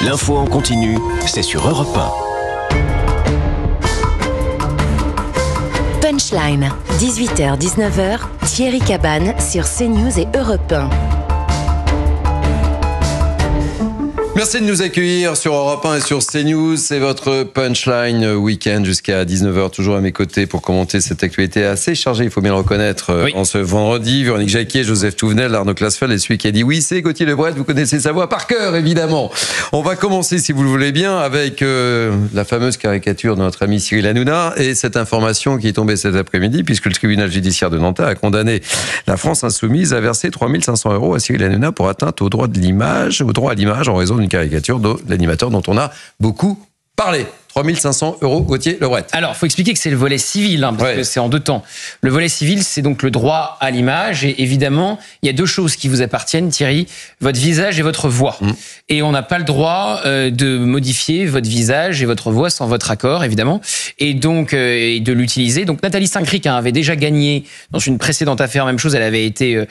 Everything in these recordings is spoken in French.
L'info en continu, c'est sur Europe 1. Punchline, 18h-19h, Thierry Cabane sur CNews et Europe 1. Merci de nous accueillir sur Europe 1 et sur CNews. C'est votre Punchline Week-end jusqu'à 19h, toujours à mes côtés pour commenter cette actualité assez chargée, il faut bien le reconnaître, en ce vendredi. Véronique Jacquier, Joseph Touvenel, Arnaud Klasfeld et celui qui a dit oui, c'est Gauthier Lebret. Vous connaissez sa voix par cœur, évidemment. On va commencer, si vous le voulez bien, avec la fameuse caricature de notre ami Cyril Hanouna et cette information qui est tombée cet après-midi, puisque le tribunal judiciaire de Nanterre a condamné la France Insoumise à verser 3 500 € à Cyril Hanouna pour atteinte au droit à l'image en raison d'une caricature de l'animateur dont on a beaucoup parlé. 3 500 €, Gauthier Lebret. Alors, il faut expliquer que c'est le volet civil, parce que c'est en deux temps. Le volet civil, c'est donc le droit à l'image. Et évidemment, il y a deux choses qui vous appartiennent, Thierry, votre visage et votre voix. Et on n'a pas le droit de modifier votre visage et votre voix sans votre accord, évidemment, et donc et de l'utiliser. Donc, Nathalie Saint-Cric avait déjà gagné dans une précédente affaire, même chose, elle avait été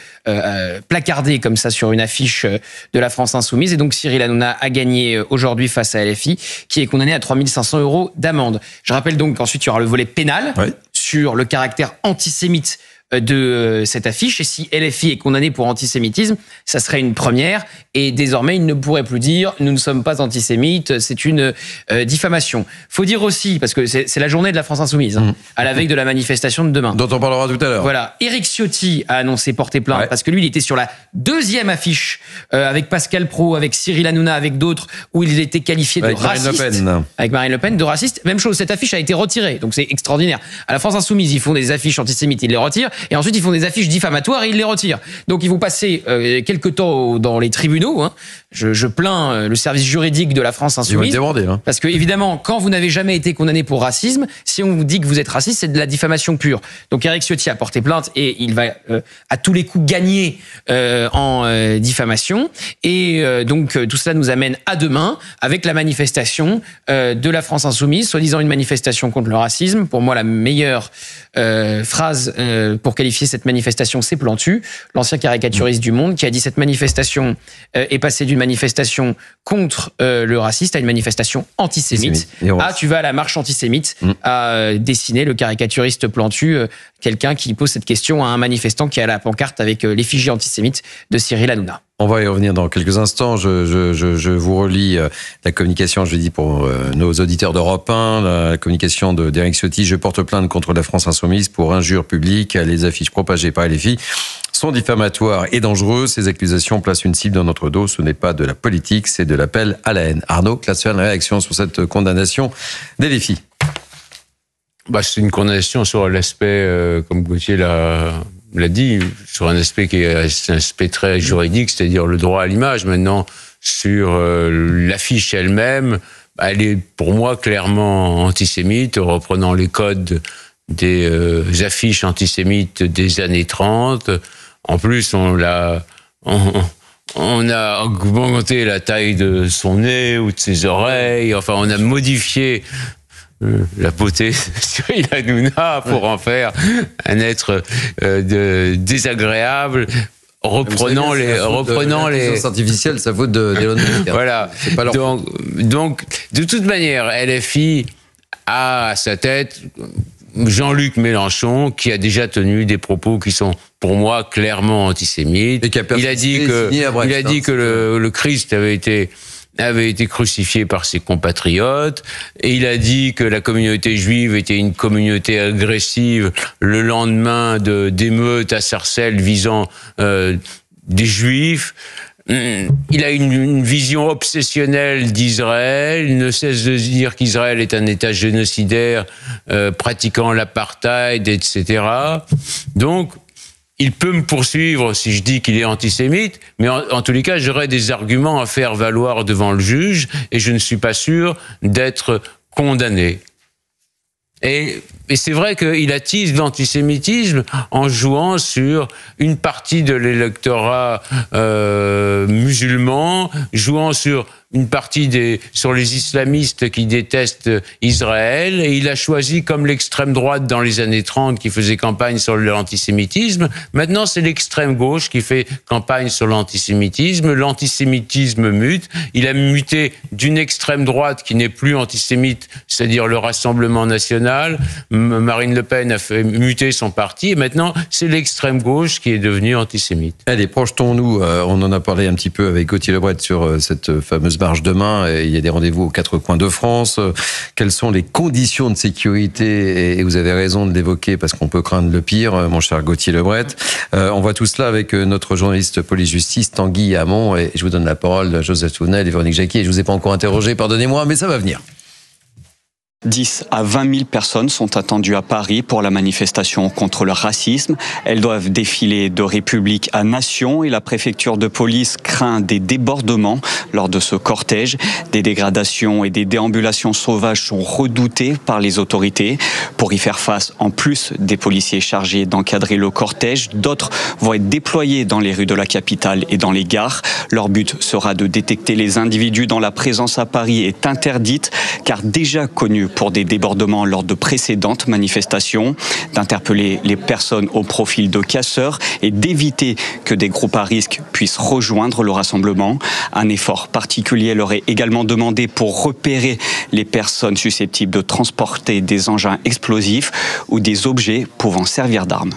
placardée comme ça sur une affiche de la France Insoumise. Et donc, Cyril Hanouna a gagné aujourd'hui face à LFI, qui est condamné à 3 500 € d'amende. Je rappelle donc qu'ensuite, il y aura le volet pénal sur le caractère antisémite de cette affiche. Et si LFI est condamné pour antisémitisme, ça serait une première. Et désormais, il ne pourrait plus dire « nous ne sommes pas antisémites », c'est une diffamation. Faut dire aussi, parce que c'est la journée de la France Insoumise, à la veille de la manifestation de demain. Dont on parlera tout à l'heure. Voilà. Éric Ciotti a annoncé porter plainte, parce que lui, il était sur la deuxième affiche, avec Pascal Praud, avec Cyril Hanouna, avec d'autres, où il était qualifié de raciste. Avec Marine Le Pen, de raciste. Même chose, cette affiche a été retirée, donc c'est extraordinaire. À la France Insoumise, ils font des affiches antisémites, ils les retirent. Et ensuite, ils font des affiches diffamatoires et ils les retirent. Donc, ils vont passer quelques temps dans les tribunaux. Je plains le service juridique de la France Insoumise. Ils vont demander, parce que, évidemment, quand vous n'avez jamais été condamné pour racisme, si on vous dit que vous êtes raciste, c'est de la diffamation pure. Donc, Éric Ciotti a porté plainte et il va à tous les coups gagner en diffamation. Et donc, tout cela nous amène à demain avec la manifestation de la France Insoumise, soi-disant une manifestation contre le racisme. Pour moi, la meilleure phrase pour qualifier cette manifestation, c'est Plantu, l'ancien caricaturiste du Monde, qui a dit cette manifestation est passée d'une manifestation contre le raciste à une manifestation antisémite. Tu vas à la marche antisémite, a dessiné le caricaturiste Plantu, quelqu'un qui pose cette question à un manifestant qui a la pancarte avec l'effigie antisémite de Cyril Hanouna. On va y revenir dans quelques instants. Je vous relis la communication, je dis pour nos auditeurs d'Europe 1, la communication d'Éric Ciotti. Je porte plainte contre la France Insoumise pour injure publique. Les affiches propagées par LFI sont diffamatoires et dangereuses. Ces accusations placent une cible dans notre dos. Ce n'est pas de la politique, c'est de l'appel à la haine. Arnaud Klasfeld, réaction sur cette condamnation d'LFI. C'est une condamnation sur l'aspect, comme Gauthier l'a dit, sur un aspect qui est un aspect très juridique, c'est-à-dire le droit à l'image. Maintenant, sur l'affiche elle-même, elle est pour moi clairement antisémite, reprenant les codes des affiches antisémites des années 30. En plus, on a augmenté la taille de son nez ou de ses oreilles. Enfin, on a modifié la beauté de Cyril Hanouna pour en faire un être désagréable, reprenant les l'intelligence artificielle, ça vaut d'Elon Musk. Voilà. Donc, de toute manière, LFI a à sa tête Jean-Luc Mélenchon, qui a déjà tenu des propos qui sont, pour moi, clairement antisémites. Il a dit que le Christ avait été crucifié par ses compatriotes, et il a dit que la communauté juive était une communauté agressive le lendemain d'émeutes à Sarcelles visant des juifs. Il a une vision obsessionnelle d'Israël. Il ne cesse de dire qu'Israël est un État génocidaire pratiquant l'apartheid, etc. Donc, il peut me poursuivre si je dis qu'il est antisémite, mais en tous les cas, j'aurai des arguments à faire valoir devant le juge et je ne suis pas sûr d'être condamné. Et c'est vrai qu'il attise l'antisémitisme en jouant sur une partie de l'électorat musulman, jouant sur une partie sur les islamistes qui détestent Israël, et il a choisi comme l'extrême droite dans les années 30 qui faisait campagne sur l'antisémitisme. Maintenant, c'est l'extrême gauche qui fait campagne sur l'antisémitisme. L'antisémitisme mute. Il a muté d'une extrême droite qui n'est plus antisémite, c'est-à-dire le Rassemblement national. Marine Le Pen a fait muter son parti, et maintenant, c'est l'extrême gauche qui est devenue antisémite. Allez, projetons-nous. On en a parlé un petit peu avec Gauthier Lebret sur cette fameuse marche demain. Il y a des rendez-vous aux 4 coins de France. Quelles sont les conditions de sécurité? Et vous avez raison de l'évoquer parce qu'on peut craindre le pire, mon cher Gauthier Lebret. On voit tout cela avec notre journaliste police-justice Tanguy Hamon. Et je vous donne la parole à Joseph Tounel et Véronique Jacquier. Je ne vous ai pas encore interrogé, pardonnez-moi, mais ça va venir. 10 à 20 000 personnes sont attendues à Paris pour la manifestation contre le racisme. Elles doivent défiler de République à Nation et la préfecture de police craint des débordements lors de ce cortège. Des dégradations et des déambulations sauvages sont redoutées par les autorités. Pour y faire face, en plus des policiers chargés d'encadrer le cortège, d'autres vont être déployés dans les rues de la capitale et dans les gares. Leur but sera de détecter les individus dont la présence à Paris est interdite, car déjà connus pour des débordements lors de précédentes manifestations, d'interpeller les personnes au profil de casseurs et d'éviter que des groupes à risque puissent rejoindre le rassemblement. Un effort particulier leur est également demandé pour repérer les personnes susceptibles de transporter des engins explosifs ou des objets pouvant servir d'armes.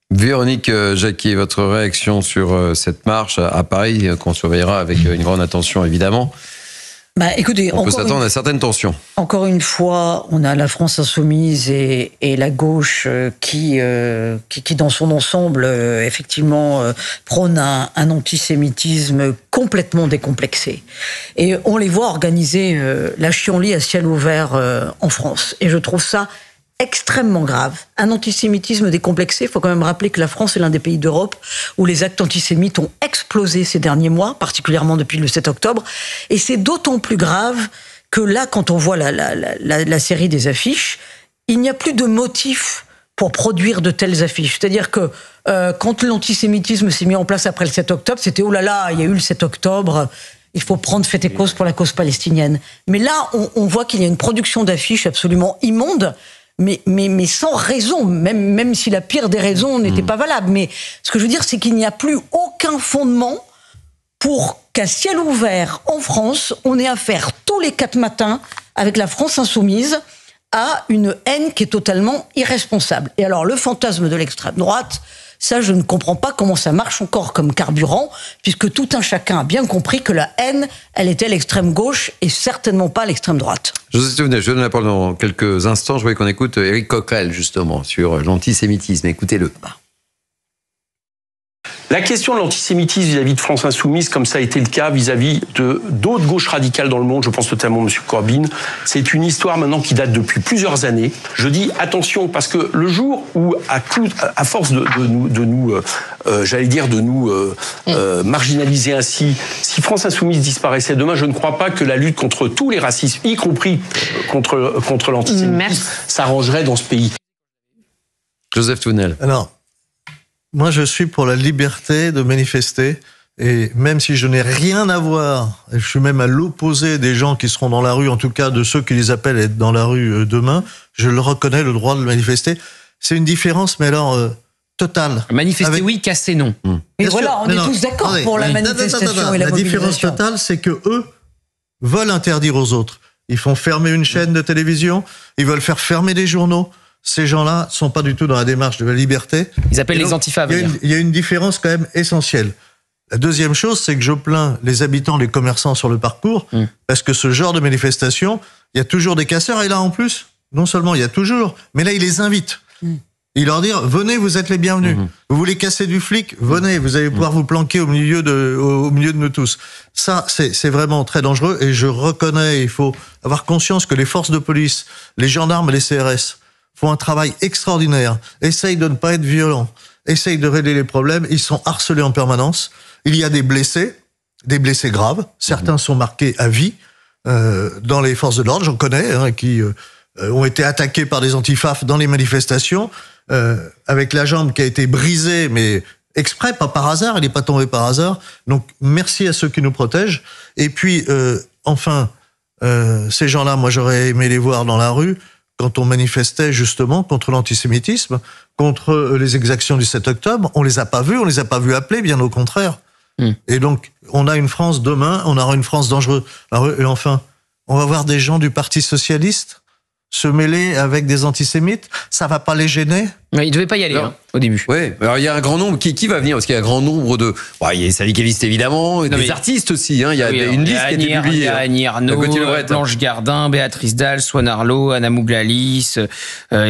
Véronique Jacquier, votre réaction sur cette marche à Paris, qu'on surveillera avec une grande attention évidemment. Écoutez, on peut s'attendre à certaines tensions. Encore une fois, on a la France insoumise et la gauche qui dans son ensemble, effectivement, prône un antisémitisme complètement décomplexé. Et on les voit organiser la chienlit à ciel ouvert en France. Et je trouve ça extrêmement grave. Un antisémitisme décomplexé. Il faut quand même rappeler que la France est l'un des pays d'Europe où les actes antisémites ont explosé ces derniers mois, particulièrement depuis le 7 octobre. Et c'est d'autant plus grave que là, quand on voit la série des affiches, il n'y a plus de motif pour produire de telles affiches. C'est-à-dire que quand l'antisémitisme s'est mis en place après le 7 octobre, c'était « oh là là, il y a eu le 7 octobre », il faut prendre fait et cause pour la cause palestinienne. Mais là, on voit qu'il y a une production d'affiches absolument immonde, mais sans raison, même si la pire des raisons n'était pas valable. Mais ce que je veux dire, c'est qu'il n'y a plus aucun fondement pour qu'à ciel ouvert, en France, on ait affaire tous les 4 matins, avec la France insoumise, à une haine qui est totalement irresponsable. Et alors, le fantasme de l'extrême droite, ça, je ne comprends pas comment ça marche encore comme carburant, puisque tout un chacun a bien compris que la haine, elle était à l'extrême gauche et certainement pas à l'extrême droite. Joseph Tounel, je donne la parole dans quelques instants. Je voulais qu'on écoute Éric Coquerel, justement, sur l'antisémitisme. Écoutez-le. La question de l'antisémitisme vis-à-vis de France Insoumise, comme ça a été le cas vis-à-vis de d'autres gauches radicales dans le monde, je pense notamment à M. Corbyn, c'est une histoire maintenant qui date depuis plusieurs années. Je dis attention, parce que le jour où, à force de nous marginaliser ainsi, si France Insoumise disparaissait demain, je ne crois pas que la lutte contre tous les racismes, y compris contre l'antisémitisme, s'arrangerait dans ce pays. Joseph Tounel. Alors, moi, je suis pour la liberté de manifester, et même si je n'ai rien à voir, et je suis même à l'opposé des gens qui seront dans la rue, en tout cas de ceux qui les appellent à être dans la rue demain, je le reconnais, le droit de manifester. C'est une différence, mais alors totale. Manifester, oui, casser, non. Et voilà, on est tous d'accord pour la manifestation et la mobilisation. La différence totale, c'est que eux veulent interdire aux autres. Ils font fermer une chaîne de télévision, ils veulent faire fermer des journaux. Ces gens-là sont pas du tout dans la démarche de la liberté. Ils appellent les antifas. Il y a une différence quand même essentielle. La deuxième chose, c'est que je plains les habitants, les commerçants sur le parcours, parce que ce genre de manifestation, il y a toujours des casseurs, et là en plus, non seulement il y a toujours, mais là il les invite. Il leur dit, venez, vous êtes les bienvenus. Vous voulez casser du flic, venez, vous allez pouvoir vous planquer au milieu de nous tous. Ça, c'est vraiment très dangereux, et je reconnais, il faut avoir conscience que les forces de police, les gendarmes et les CRS font un travail extraordinaire, essayent de ne pas être violents, essayent de régler les problèmes, ils sont harcelés en permanence. Il y a des blessés graves, certains sont marqués à vie dans les forces de l'ordre, j'en connais, qui ont été attaqués par des antifaf dans les manifestations, avec la jambe qui a été brisée, mais exprès, pas par hasard, il n'est pas tombé par hasard. Donc, merci à ceux qui nous protègent. Et puis, enfin, ces gens-là, moi, j'aurais aimé les voir dans la rue quand on manifestait justement contre l'antisémitisme, contre les exactions du 7 octobre. On les a pas vus appeler, bien au contraire. Et donc, on a une France demain, on aura une France dangereuse. Et enfin, on va voir des gens du Parti socialiste se mêler avec des antisémites, ça va pas les gêner? Mais il devait pas y aller au début. Oui, alors il y a un grand nombre qui va venir parce qu'il y a un grand nombre de. Bon, il y a les syndicalistes évidemment, des artistes aussi. Il y a une liste qui a été publiée. Il y a Annie Arnaud, Blanche Gardin, Béatrice Dalle, Swan Arlo, Anna Mouglalis,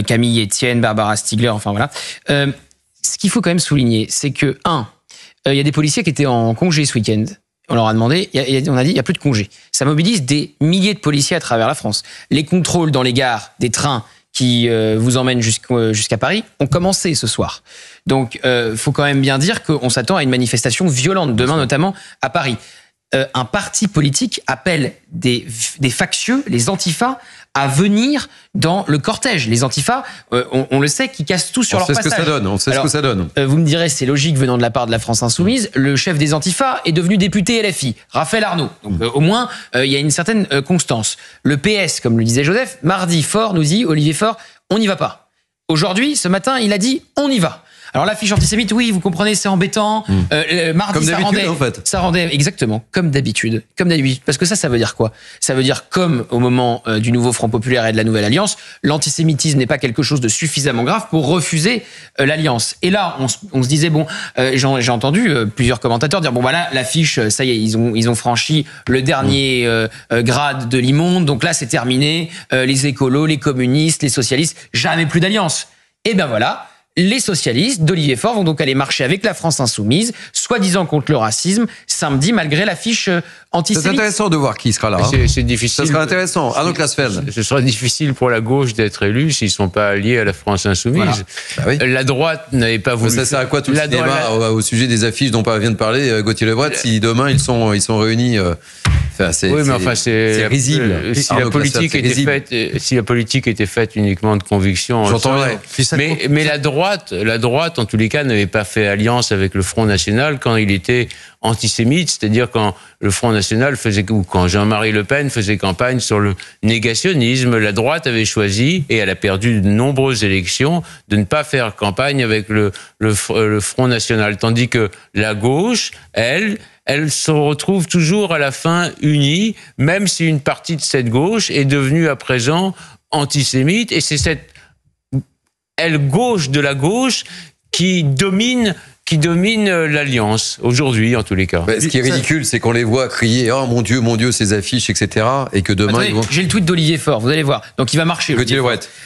Camille Etienne, Barbara Stiegler. Enfin voilà. Ce qu'il faut quand même souligner, c'est que il y a des policiers qui étaient en congé ce week-end. On leur a demandé, on a dit, il n'y a plus de congés. Ça mobilise des milliers de policiers à travers la France. Les contrôles dans les gares des trains qui vous emmènent jusqu'à Paris ont commencé ce soir. Donc, faut quand même bien dire qu'on s'attend à une manifestation violente, demain notamment à Paris. Un parti politique appelle des factieux, les antifas, à venir dans le cortège. Les antifas, on le sait, qui cassent tout sur leur passage. On sait ce que ça donne. Vous me direz, c'est logique venant de la part de la France Insoumise. Le chef des antifas est devenu député LFI, Raphaël Arnaud. Donc au moins, il y a une certaine constance. Le PS, comme le disait Joseph, mardi, Olivier Faure, on n'y va pas. Aujourd'hui, ce matin, il a dit, on y va. Alors l'affiche antisémite, oui, vous comprenez, c'est embêtant. Mardi, comme d'habitude, en fait. Ça rendait exactement comme d'habitude, Parce que ça veut dire quoi? Ça veut dire comme au moment du nouveau Front populaire et de la Nouvelle Alliance, l'antisémitisme n'est pas quelque chose de suffisamment grave pour refuser l'alliance. Et là, on se disait bon, j'ai entendu plusieurs commentateurs dire bon voilà, l'affiche, ça y est, ils ont franchi le dernier grade de l'immonde, donc là c'est terminé. Les écolos, les communistes, les socialistes, jamais plus d'alliance. Et ben voilà. Les socialistes d'Olivier Faure vont donc aller marcher avec la France Insoumise, soi-disant contre le racisme, samedi, malgré l'affiche antisémite. C'est intéressant de voir qui sera là. C'est difficile. Ça sera intéressant. Arnaud Klasfeld. Ce sera difficile pour la gauche d'être élue s'ils ne sont pas alliés à la France Insoumise. Voilà. Bah oui. La droite n'avait pas voulu. Ça sert à quoi tout le cinéma au sujet des affiches dont vient de parler Gauthier Lebret si demain ils sont réunis c'est risible. Si la politique était faite uniquement de conviction, j'entends bien. Mais la droite, en tous les cas, n'avait pas fait alliance avec le Front National quand il était antisémite, c'est-à-dire quand le Front National ou quand Jean-Marie Le Pen faisait campagne sur le négationnisme, la droite avait choisi, et elle a perdu de nombreuses élections, de ne pas faire campagne avec le Front National. Tandis que la gauche, elle se retrouve toujours à la fin unie, même si une partie de cette gauche est devenue à présent antisémite, et c'est cette aile gauche de la gauche qui domine l'alliance, aujourd'hui en tous les cas. Ce qui est ridicule, c'est qu'on les voit crier « Oh mon Dieu, ces affiches, etc. » et que demain... Attendez, j'ai le tweet d'Olivier Faure, vous allez voir. Donc il va marcher.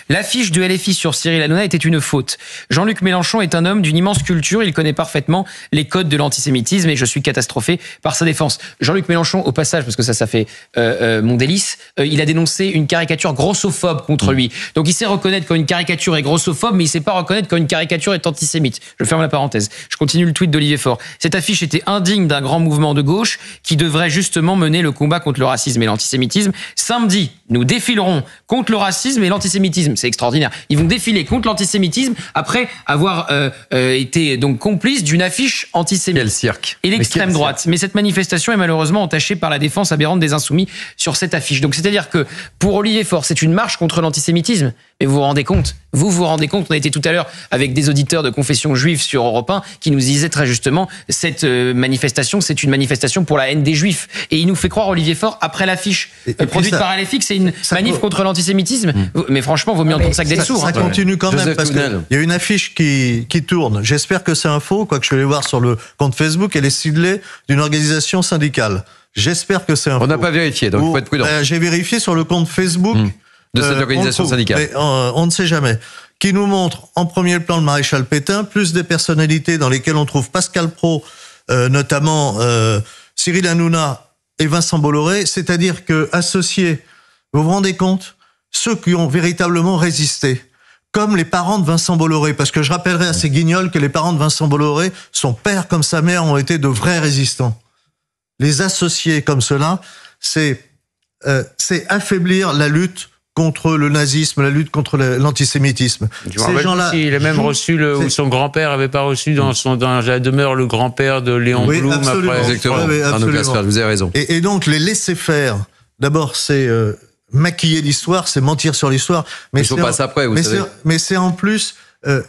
L'affiche de LFI sur Cyril Hanouna était une faute. Jean-Luc Mélenchon est un homme d'une immense culture, il connaît parfaitement les codes de l'antisémitisme et je suis catastrophé par sa défense. Jean-Luc Mélenchon, au passage, parce que ça fait mon délice, il a dénoncé une caricature grossophobe contre lui. Donc il sait reconnaître quand une caricature est grossophobe, mais il sait pas reconnaître quand une caricature est antisémite. Je ferme la parenthèse. Je continue le tweet d'Olivier Faure. Cette affiche était indigne d'un grand mouvement de gauche qui devrait justement mener le combat contre le racisme et l'antisémitisme. Samedi, nous défilerons contre le racisme et l'antisémitisme. C'est extraordinaire. Ils vont défiler contre l'antisémitisme après avoir été donc complices d'une affiche antisémite. Quel cirque. Et l'extrême droite. Mais cette manifestation est malheureusement entachée par la défense aberrante des insoumis sur cette affiche. Donc c'est-à-dire que pour Olivier Faure, c'est une marche contre l'antisémitisme. Mais vous vous rendez compte? Vous vous rendez compte? On a été tout à l'heure avec des auditeurs de confession juive sur Europe 1 qui nous disaient très justement cette manifestation, c'est une manifestation pour la haine des juifs. Et il nous fait croire, Olivier Faure, après l'affiche produite par LFI, que c'est une manif contre l'antisémitisme. Mais franchement, vaut mieux entendre ça que d'être sourd. Ça continue quand même, parce qu'il y a une affiche qui tourne. J'espère que c'est un faux, quoique je vais aller voir sur le compte Facebook, elle est ciblée d'une organisation syndicale. J'espère que c'est un faux. On n'a pas vérifié, donc il faut être prudent. J'ai vérifié sur le compte Facebook de cette organisation syndicale. Mais on ne sait jamais. Qui nous montre en premier plan le maréchal Pétain, plus des personnalités dans lesquelles on trouve Pascal Praud, notamment Cyril Hanouna et Vincent Bolloré, c'est-à-dire que associés, vous vous rendez compte, ceux qui ont véritablement résisté, comme les parents de Vincent Bolloré, parce que je rappellerai à ces guignols que les parents de Vincent Bolloré, son père comme sa mère, ont été de vrais résistants. Les associer comme cela, c'est affaiblir la lutte contre le nazisme, la lutte contre l'antisémitisme. Ces gens-là, il a même reçu son grand-père avait pas reçu dans la demeure le grand-père de Léon Blum. Absolument. Après. Exactement. Oui, Arnaud Clasper, vous avez raison. Et donc les laisser faire. D'abord, c'est maquiller l'histoire, c'est mentir sur l'histoire. Mais il faut passer après, vous savez. Mais c'est en plus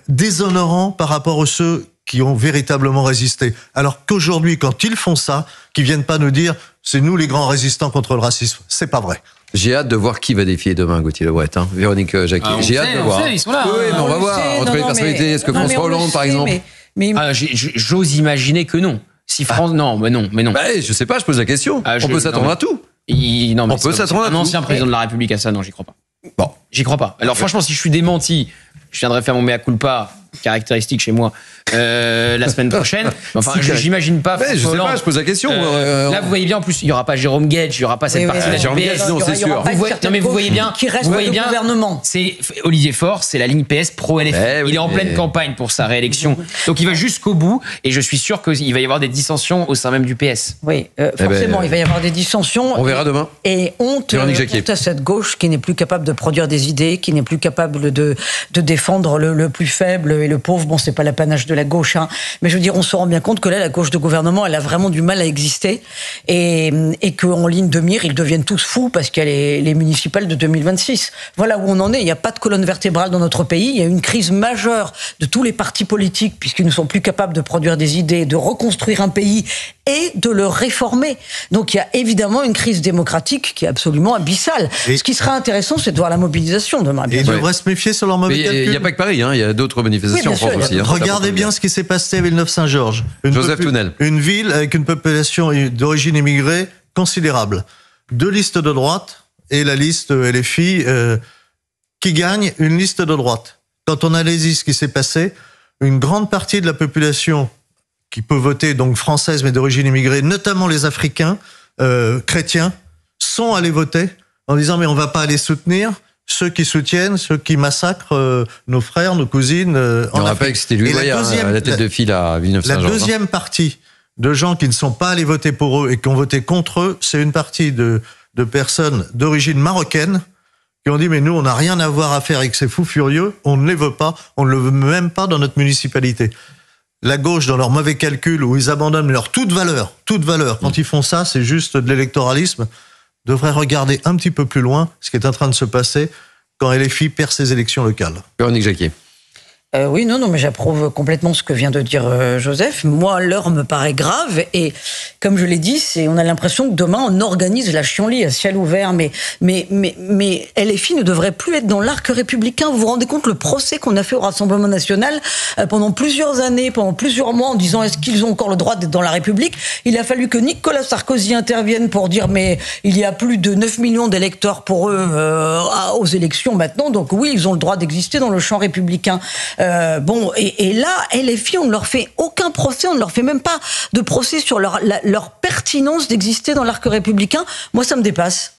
déshonorant par rapport à ceux qui ont véritablement résisté. Alors qu'aujourd'hui, quand ils font ça, qu'ils viennent pas nous dire c'est nous les grands résistants contre le racisme. C'est pas vrai. J'ai hâte de voir qui va défier demain Gauthier Lebret, Véronique Jacquier. J'ai hâte de voir. Ils sont là. Oui, mais on va voir. Entre les personnalités, est-ce que François Hollande, par exemple? J'ose imaginer que non. Si France, non. Je sais pas, je pose la question. On peut s'attendre à tout. On peut s'attendre à tout. Un ancien président de la République à ça, non, j'y crois pas. Bon. J'y crois pas. Alors franchement, si je suis démenti, je viendrai faire mon mea culpa, caractéristique chez moi, la semaine prochaine. Enfin, j'imagine pas. Je sais pas, je pose la question. Là, vous voyez bien, en plus, il y aura pas Jérôme Guedj, il y aura pas cette partie de la Jérôme Guedj, non, c'est sûr. Non, mais vous voyez bien, qui reste le gouvernement. C'est Olivier Faure, c'est la ligne PS pro LFI. Il est en pleine campagne pour sa réélection. Donc il va jusqu'au bout, et je suis sûr qu'il va y avoir des dissensions au sein même du PS. Oui, forcément, il va y avoir des dissensions. On verra demain. Et honte à cette gauche qui n'est plus capable de produire des idées, qui n'est plus capable de défendre le plus faible et le pauvre. Bon, c'est pas l'apanage de la gauche, mais je veux dire, on se rend bien compte que là, la gauche de gouvernement, elle a vraiment du mal à exister, et qu'en ligne de mire, ils deviennent tous fous parce qu'il y a les municipales de 2026. Voilà où on en est. Il n'y a pas de colonne vertébrale dans notre pays. Il y a une crise majeure de tous les partis politiques puisqu'ils ne sont plus capables de produire des idées, de reconstruire un pays et de le réformer. Donc il y a évidemment une crise démocratique qui est absolument abyssale. Ce qui sera intéressant, c'est de voir la mobilisation demain. Et ils devraient se méfier sur leur mauvais calcul. Il n'y a pas que Paris, il y a d'autres manifestations en France aussi. Regardez bien ce qui s'est passé à Villeneuve-Saint-Georges. Joseph Tounel. Une ville avec une population d'origine immigrée considérable. 2 listes de droite et la liste LFI qui gagne une liste de droite. Quand on analyse ce qui s'est passé, une grande partie de la population qui peut voter, donc française mais d'origine immigrée, notamment les Africains chrétiens, sont allés voter en disant mais on va pas aller soutenir ceux qui soutiennent, ceux qui massacrent nos frères, nos cousines on rappelle que c'était Louis Boyard, la tête de file à Villeneuve-Saint-Georges. La deuxième partie de gens qui ne sont pas allés voter pour eux et qui ont voté contre eux, c'est une partie de personnes d'origine marocaine qui ont dit mais nous on n'a rien à voir à faire avec ces fous furieux, on ne les veut pas, on ne le veut même pas dans notre municipalité. La gauche, dans leur mauvais calcul, où ils abandonnent leur toute valeur, quand ils font ça, c'est juste de l'électoralisme, devrait regarder un petit peu plus loin ce qui est en train de se passer quand LFI perd ses élections locales. Véronique Jacquier. Oui, non, mais j'approuve complètement ce que vient de dire Joseph. Moi, l'heure me paraît grave et, comme je l'ai dit, on a l'impression que demain, on organise la chienlit à ciel ouvert. Mais LFI ne devrait plus être dans l'arc républicain. Vous vous rendez compte le procès qu'on a fait au Rassemblement national pendant plusieurs années, pendant plusieurs mois, en disant est-ce qu'ils ont encore le droit d'être dans la République? Il a fallu que Nicolas Sarkozy intervienne pour dire mais il y a plus de 9 millions d'électeurs pour eux aux élections maintenant. Donc oui, ils ont le droit d'exister dans le champ républicain. Et là, LFI, on ne leur fait aucun procès, on ne leur fait même pas de procès sur leur pertinence d'exister dans l'arc républicain. Moi, ça me dépasse.